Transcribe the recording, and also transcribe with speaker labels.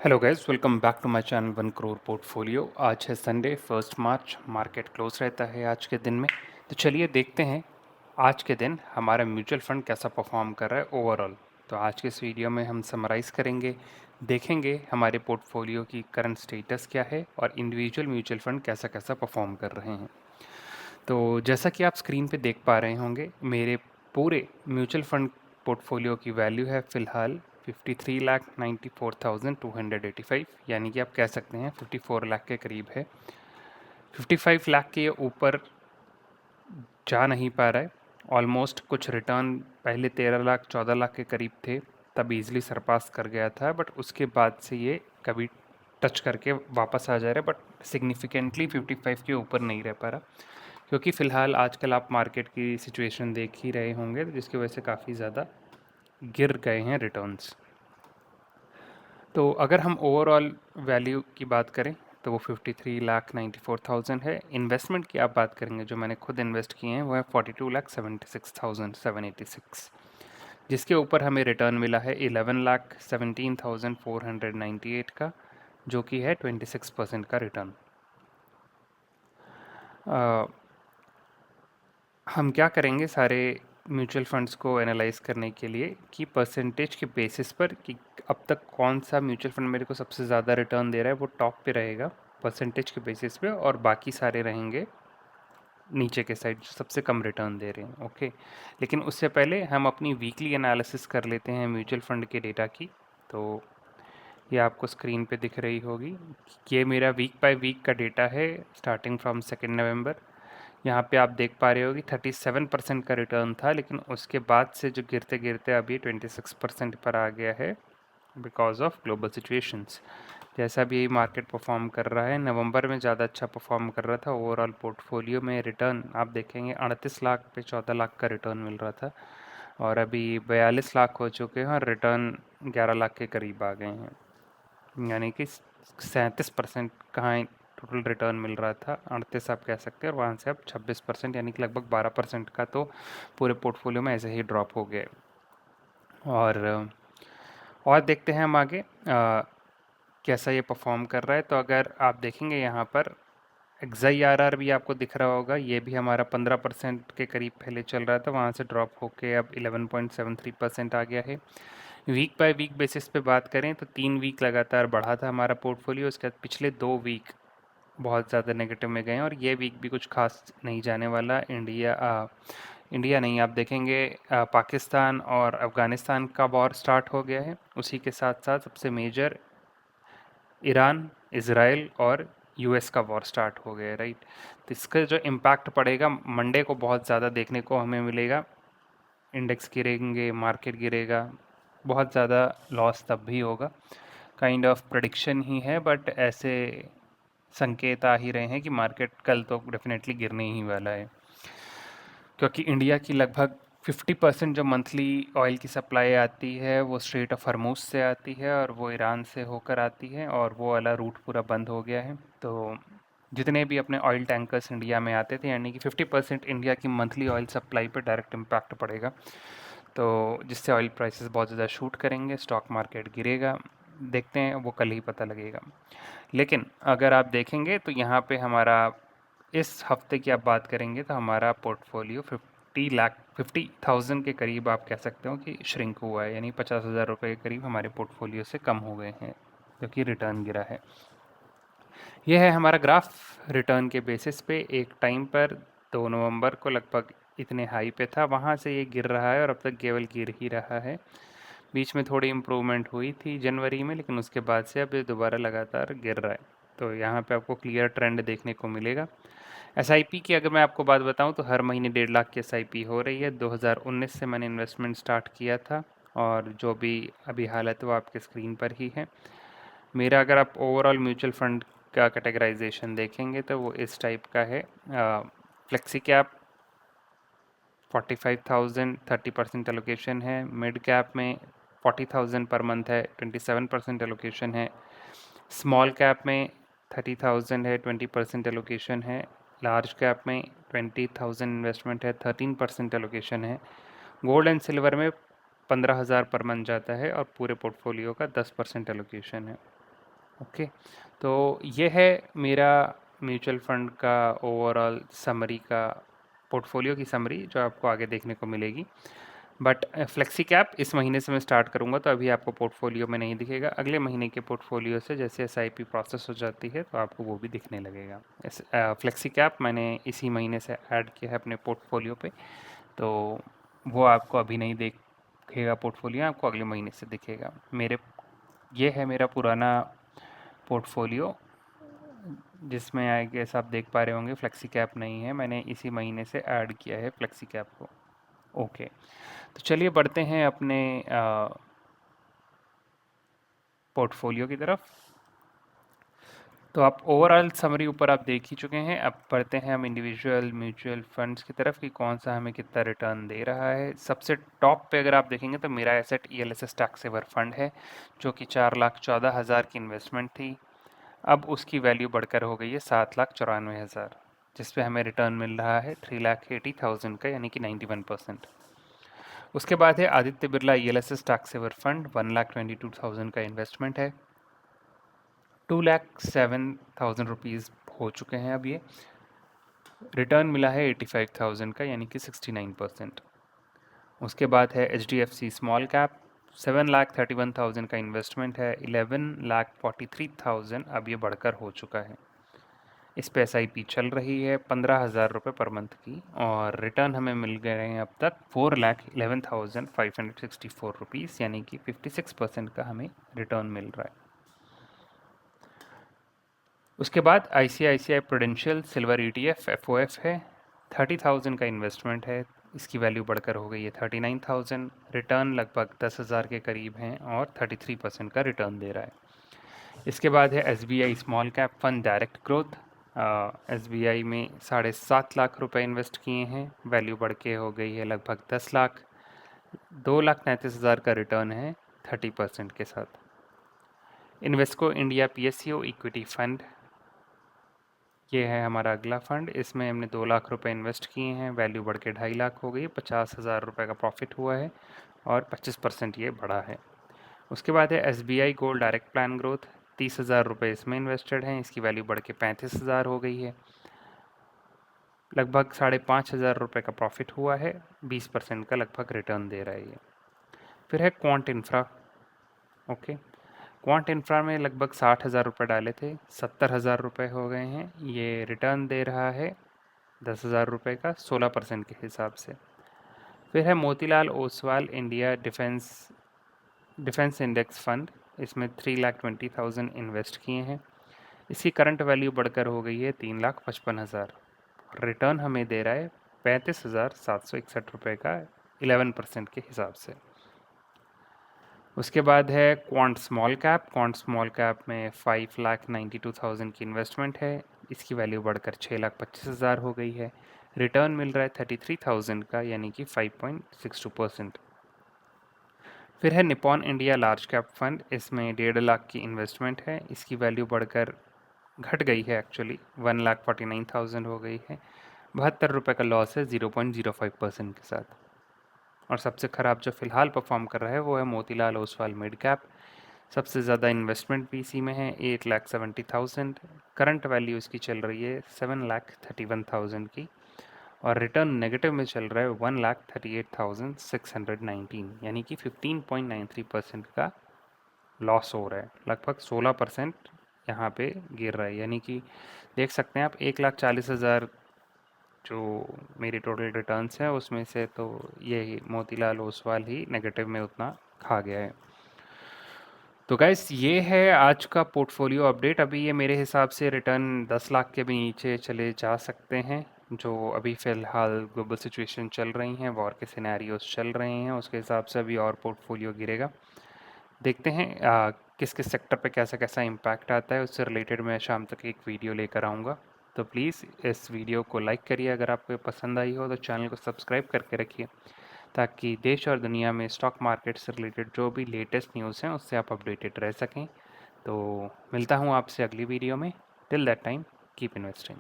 Speaker 1: Hello guys, welcome back to my channel 1 crore portfolio. आज है Sunday 1 मार्च। Market close रहता है आज के दिन में। तो चलिए देखते हैं आज के दिन हमारा म्यूचुअल फंड कैसा परफॉर्म कर रहा है ओवरऑल। तो आज के इस वीडियो में हम समराइज़ करेंगे, देखेंगे हमारे पोर्टफोलियो की करंट स्टेटस क्या है और इंडिविजुअल म्यूचुअल फंड कैसा कैसा परफॉर्म कर रहे हैं। तो जैसा कि आप स्क्रीन पे देख पा रहे होंगे, मेरे पूरे म्यूचुअल फंड पोर्टफोलियो की वैल्यू है फ़िलहाल 53,94,285, यानी कि आप कह सकते हैं 54 लाख के करीब है। 55 लाख के ऊपर जा नहीं पा रहा है। ऑलमोस्ट कुछ रिटर्न पहले 13 लाख 14 लाख के करीब थे, तब इजीली सरपास कर गया था, बट उसके बाद से ये कभी टच करके वापस आ जा रहा है, बट सिग्निफिकेंटली 55 के ऊपर नहीं रह पा रहा, क्योंकि फ़िलहाल आजकल आप मार्केट की सिचुएशन देख ही रहे होंगे, जिसकी वजह से काफ़ी ज़्यादा गिर गए हैं रिटर्न्स। तो अगर हम ओवरऑल वैल्यू की बात करें तो वो 53,94,000 है। इन्वेस्टमेंट की आप बात करेंगे, जो मैंने खुद इन्वेस्ट किए हैं, वो है 42,76,786, जिसके ऊपर हमें रिटर्न मिला है 11,17,498 का, जो कि है 26% का रिटर्न। हम क्या करेंगे सारे म्यूचुअल फंड्स को एनालाइज करने के लिए कि परसेंटेज के बेसिस पर कि अब तक कौन सा म्यूचुअल फंड मेरे को सबसे ज़्यादा रिटर्न दे रहा है, वो टॉप पे रहेगा परसेंटेज के बेसिस पे, और बाकी सारे रहेंगे नीचे के साइड जो सबसे कम रिटर्न दे रहे हैं। ओके, लेकिन उससे पहले हम अपनी वीकली एनालिसिस कर लेते हैं म्यूचुअल फंड के डेटा की। तो ये आपको स्क्रीन पे दिख रही होगी, ये मेरा वीक बाय वीक का डेटा है स्टार्टिंग फ्रॉम 2 नवंबर। यहाँ पे आप देख पा रहे हो कि 37% का रिटर्न था, लेकिन उसके बाद से जो गिरते गिरते अभी 26% पर आ गया है बिकॉज ऑफ ग्लोबल सिचुएशंस। जैसा भी मार्केट परफॉर्म कर रहा है, नवंबर में ज़्यादा अच्छा परफॉर्म कर रहा था। ओवरऑल पोर्टफोलियो में रिटर्न आप देखेंगे 38 लाख पे 14 लाख का रिटर्न मिल रहा था, और अभी 42 लाख हो चुके हैं और रिटर्न 11 लाख के करीब आ गए हैं, यानी कि 37% कहाँ टोटल रिटर्न मिल रहा था, 38 आप कह सकते हैं, और वहाँ से अब 26% यानी कि लगभग 12% का तो पूरे पोर्टफोलियो में ऐसे ही ड्रॉप हो गया। और देखते हैं हम आगे कैसा ये परफॉर्म कर रहा है। तो अगर आप देखेंगे यहाँ पर XIRR भी आपको दिख रहा होगा, ये भी हमारा 15% के करीब पहले चल रहा था, वहाँ से ड्रॉप होके अब 11.73% आ गया है। वीक बाय वीक बेसिस पे बात करें तो 3 वीक लगातार बढ़ा था हमारा पोर्टफोलियो, उसके बाद पिछले 2 वीक बहुत ज़्यादा नेगेटिव में गए हैं, और ये वीक भी कुछ खास नहीं जाने वाला। इंडिया नहीं, आप देखेंगे पाकिस्तान और अफ़गानिस्तान का वॉर स्टार्ट हो गया है, उसी के साथ साथ सबसे मेजर ईरान, इज़राइल और यूएस का वॉर स्टार्ट हो गया है, राइट। तो इसका जो इम्पैक्ट पड़ेगा मंडे को बहुत ज़्यादा देखने को हमें मिलेगा। इंडेक्स गिरेंगे, मार्केट गिरेगा, बहुत ज़्यादा लॉस तब भी होगा। काइंड ऑफ प्रेडिक्शन ही है, बट ऐसे संकेत आ ही रहे हैं कि मार्केट कल तो डेफिनेटली गिरने ही वाला है, क्योंकि इंडिया की लगभग 50% जो मंथली ऑयल की सप्लाई आती है वो स्ट्रेट ऑफ हरमूज से आती है, और वो ईरान से होकर आती है, और वो वाला रूट पूरा बंद हो गया है। तो जितने भी अपने ऑयल टैंकर्स इंडिया में आते थे, यानी कि 50% इंडिया की मंथली ऑयल सप्लाई पर डायरेक्ट इम्पैक्ट पड़ेगा, तो जिससे ऑयल प्राइसेस बहुत ज़्यादा शूट करेंगे, स्टॉक मार्केट गिरेगा। देखते हैं, वो कल ही पता लगेगा। लेकिन अगर आप देखेंगे तो यहाँ पे हमारा इस हफ्ते की आप बात करेंगे तो हमारा पोर्टफोलियो 50,000 के करीब आप कह सकते हो कि श्रिंक हुआ है, यानी 50,000 रुपये के करीब हमारे पोर्टफोलियो से कम हो गए हैं, क्योंकि रिटर्न गिरा है। यह है हमारा ग्राफ रिटर्न के बेसिस पे। एक टाइम पर 2 नवंबर को लगभग इतने हाई पे था, वहाँ से ये गिर रहा है और अब तक केवल गिर ही रहा है। बीच में थोड़ी इम्प्रूवमेंट हुई थी जनवरी में, लेकिन उसके बाद से अब ये दोबारा लगातार गिर रहा है। तो यहाँ पे आपको क्लियर ट्रेंड देखने को मिलेगा। एसआईपी की अगर मैं आपको बात बताऊँ तो हर महीने 1.5 लाख की एसआईपी हो रही है। 2019 से मैंने इन्वेस्टमेंट स्टार्ट किया था, और जो भी अभी हालत है वो आपके स्क्रीन पर ही है। मेरा अगर आप ओवरऑल म्यूचुअल फंड का कैटेगराइजेशन देखेंगे तो वो इस टाइप का है। फ्लेक्सी कैप 45,000 30% एलोकेशन है। मिड कैप में 40,000 पर मंथ है, 27% एलोकेशन है। स्मॉल कैप में 30,000 है, 20% एलोकेशन है। लार्ज कैप में 20,000 इन्वेस्टमेंट है, 13% एलोकेशन है। गोल्ड एंड सिल्वर में 15,000 पर मंथ जाता है और पूरे पोर्टफोलियो का 10% एलोकेशन है। ओके, तो ये है मेरा म्यूचुअल फंड का ओवरऑल समरी का, पोर्टफोलियो की समरी जो आपको आगे देखने को मिलेगी। बट फ्लेक्सी कैप इस महीने से मैं स्टार्ट करूँगा, तो अभी आपको पोर्टफोलियो में नहीं दिखेगा। अगले महीने के पोर्टफोलियो से जैसे एसआईपी प्रोसेस हो जाती है तो आपको वो भी दिखने लगेगा। फ्लेक्सी कैप मैंने इसी महीने से ऐड किया है अपने पोर्टफोलियो पे, तो वो आपको अभी नहीं दिखेगा पोर्टफोलियो, आपको अगले महीने से दिखेगा। ये है मेरा पुराना पोर्टफोलियो, जिसमें आई गेस आप देख पा रहे होंगे फ्लेक्सी कैप नहीं है, मैंने इसी महीने से ऐड किया है फ्लेक्सी कैप को। ओके, तो चलिए बढ़ते हैं अपने पोर्टफोलियो की तरफ। तो आप ओवरऑल समरी ऊपर आप देख ही चुके हैं। अब बढ़ते हैं हम इंडिविजुअल म्यूचुअल फंड्स की तरफ कि कौन सा हमें कितना रिटर्न दे रहा है। सबसे टॉप पे अगर आप देखेंगे तो मेरा asset ELSS tax saver fund है, जो कि 4,14,000 की इन्वेस्टमेंट थी। अब उसकी वैल्यू बढ़कर हो गई है 7,94,000, जिस पे हमें रिटर्न मिल रहा है 3,80,000 का, यानी कि 91%। उसके बाद है Aditya Birla ELSS tax saver fund, 1,22,000 का इन्वेस्टमेंट है। 2,07,000 रुपीज़ हो चुके हैं अब ये। रिटर्न मिला है 85,000 का, यानी कि 69%। उसके बाद है HDFC स्मॉल कैप, 7,31,000 का इन्वेस्टमेंट है। 11,43,000 अब ये बढ़कर हो चुका है। इस पे SIP चल रही है 15,000 रुपये पर मंथ की, और रिटर्न हमें मिल गए हैं अब तक 4,11,564 रुपीज़, यानी कि 56% का हमें रिटर्न मिल रहा है। उसके बाद ICICI prudential silver ETF FOF है, 30,000 का इन्वेस्टमेंट है। इसकी वैल्यू बढ़कर हो गई है 39,000। रिटर्न लगभग 10,000 के करीब हैं और 33% का रिटर्न दे रहा है। इसके बाद है SBI small cap fund direct growth. SBI में 7.5 लाख रुपए इन्वेस्ट किए हैं, वैल्यू बढ़ के हो गई है लगभग 10 लाख। 2,39,000 का रिटर्न है 30% के साथ। Invesco India PSU equity fund, ये है हमारा अगला फंड। इसमें हमने 2 लाख रुपए इन्वेस्ट किए हैं, वैल्यू बढ़ के 2.5 लाख हो गई, 50,000 रुपये का प्रॉफिट हुआ है और 25% ये बढ़ा है। उसके बाद है SBI gold direct plan growth, 30,000 रुपये इसमें इन्वेस्टेड हैं, इसकी वैल्यू बढ़ के 35,000 हो गई है। लगभग 5,500 रुपये का प्रॉफिट हुआ है, 20% का लगभग रिटर्न दे रहा है ये। फिर है quant infra. Okay, quant infra में लगभग 60,000 रुपये डाले थे, 70,000 रुपये हो गए हैं। ये रिटर्न दे रहा है 10,000 रुपये का, 16% के हिसाब से। फिर है Motilal Oswal India defence index fund, इसमें 3,20,000 इन्वेस्ट किए हैं। इसकी करंट वैल्यू बढ़कर हो गई है 3,55,000। रिटर्न हमें दे रहा है 35,761 रुपये का, 11% के हिसाब से। उसके बाद है quant small cap. Quant small cap में 5,92,000 की इन्वेस्टमेंट है, इसकी वैल्यू बढ़कर 6,25,000 हो गई है। रिटर्न मिल रहा है 33,000 का, यानी कि 5.62%। फिर है Nippon India large cap fund, इसमें 1.5 लाख की इन्वेस्टमेंट है, इसकी वैल्यू बढ़कर घट गई है एक्चुअली, 1,49,000 हो गई है। 72 रुपये का लॉस है 0.05% के साथ। और सबसे ख़राब जो फ़िलहाल परफॉर्म कर रहा है वो है मोतीलाल ओसवाल मिड कैप। सबसे ज़्यादा इन्वेस्टमेंट भी इसी में है, 8,70,000। करंट वैल्यू इसकी चल रही है 7,31,000 की, और रिटर्न नेगेटिव में चल रहा है 1,38,619, यानी कि 15.93% का लॉस हो रहा है। लगभग 16% यहाँ पे गिर रहा है, यानी कि देख सकते हैं आप 1,40,000 जो मेरी टोटल रिटर्न्स है उसमें से तो ये मोतीलाल ओसवाल ही नेगेटिव में उतना खा गया है। तो गाइस ये है आज का पोर्टफोलियो अपडेट। अभी ये मेरे हिसाब से रिटर्न 10 लाख के भी नीचे चले जा सकते हैं, जो अभी फ़िलहाल ग्लोबल सिचुएशन चल रही हैं, वॉर के सिनेरियोस चल रहे हैं, उसके हिसाब से अभी और पोर्टफोलियो गिरेगा। देखते हैं किस किस सेक्टर पे कैसा कैसा इम्पैक्ट आता है, उससे रिलेटेड मैं शाम तक एक वीडियो लेकर आऊँगा। तो प्लीज़ इस वीडियो को लाइक करिए, अगर आपको पसंद आई हो तो चैनल को सब्सक्राइब करके रखिए, ताकि देश और दुनिया में स्टॉक मार्केट से रिलेटेड जो भी लेटेस्ट न्यूज़ हैं उससे आप अपडेटेड रह सकें। तो मिलता हूँ आपसे अगली वीडियो में। Till that time keep investing.